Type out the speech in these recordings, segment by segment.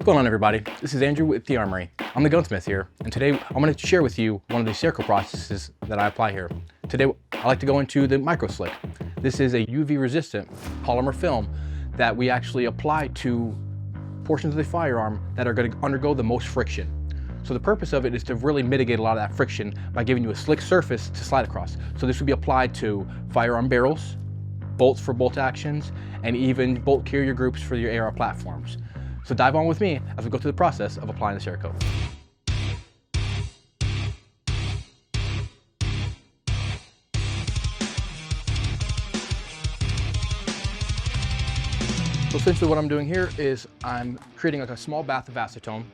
What's going on, everybody? This is Andrew with the Armory. I'm the gunsmith here, and today I'm going to share with you one of the Cerakote processes that I apply here. Today I like to go into the Micro Slick. This is a UV resistant polymer film that we actually apply to portions of the firearm that are going to undergo the most friction. So the purpose of it is to really mitigate a lot of that friction by giving you a slick surface to slide across. So this would be applied to firearm barrels, bolts for bolt actions, and even bolt carrier groups for your AR platforms. So dive on with me as we go through the process of applying the Cerakote. So essentially what I'm doing here is I'm creating like a small bath of acetone.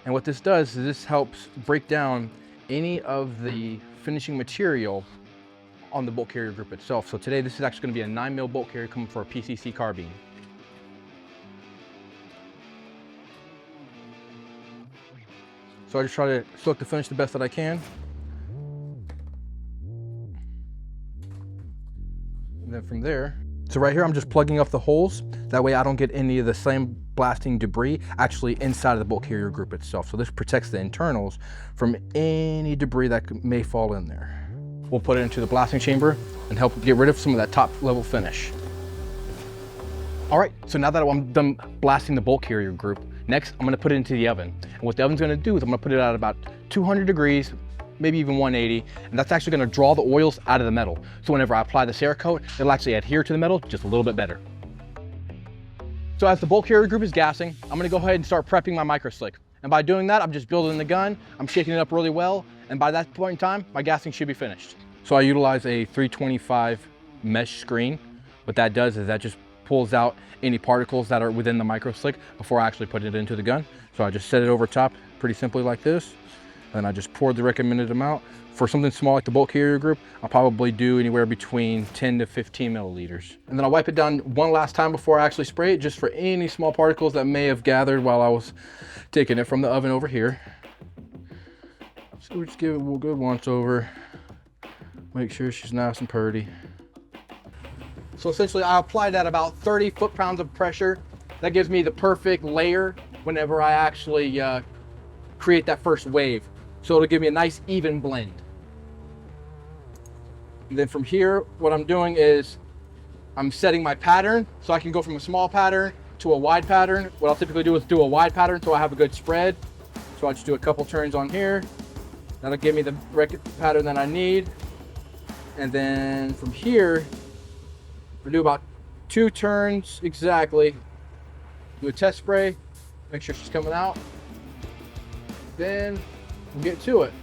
And what this does is this helps break down any of the finishing material on the bolt carrier group itself. So today this is actually going to be a 9mm bolt carrier coming for a PCC carbine. So I just try to select the finish the best that I can. And then from there, so right here I'm just plugging up the holes. That way I don't get any of the flame blasting debris actually inside of the bolt carrier group itself. So this protects the internals from any debris that may fall in there. We'll put it into the blasting chamber and help get rid of some of that top level finish. All right, so now that I'm done blasting the bolt carrier group, next I'm gonna put it into the oven. And what the oven's gonna do is I'm gonna put it at about 200 degrees, maybe even 180, and that's actually gonna draw the oils out of the metal. So whenever I apply the Cerakote, it'll actually adhere to the metal just a little bit better. So as the bolt carrier group is gassing, I'm gonna go ahead and start prepping my Micro Slick. And by doing that, I'm just building the gun, I'm shaking it up really well, and by that point in time, my gassing should be finished. So I utilize a 325 mesh screen. What that does is that just pulls out any particles that are within the Micro Slick before I actually put it into the gun. So I just set it over top pretty simply like this. And I just poured the recommended amount. For something small like the bolt carrier group, I'll probably do anywhere between 10 to 15 milliliters. And then I'll wipe it down one last time before I actually spray it, just for any small particles that may have gathered while I was taking it from the oven over here. So we just give it a good once over. Make sure she's nice and purty. So essentially I applied at about 30 foot-pounds of pressure. That gives me the perfect layer whenever I actually create that first wave. So it'll give me a nice even blend. And then from here, what I'm doing is I'm setting my pattern so I can go from a small pattern to a wide pattern. What I'll typically do is do a wide pattern so I have a good spread. So I just do a couple turns on here. That'll give me the pattern that I need. And then from here, we'll do about 2 turns exactly. Do a test spray, make sure she's coming out. Then we'll get to it.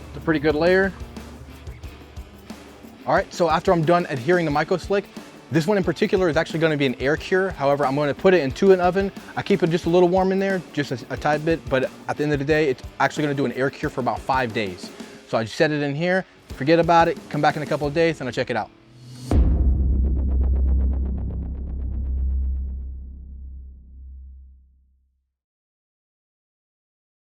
It's a pretty good layer. All right, so after I'm done adhering the Micro Slick, this one in particular is actually going to be an air cure. However, I'm going to put it into an oven. I keep it just a little warm in there, just a tiny bit, but at the end of the day, it's actually going to do an air cure for about 5 days. So I just set it in here, forget about it, come back in a couple of days, and I'll check it out.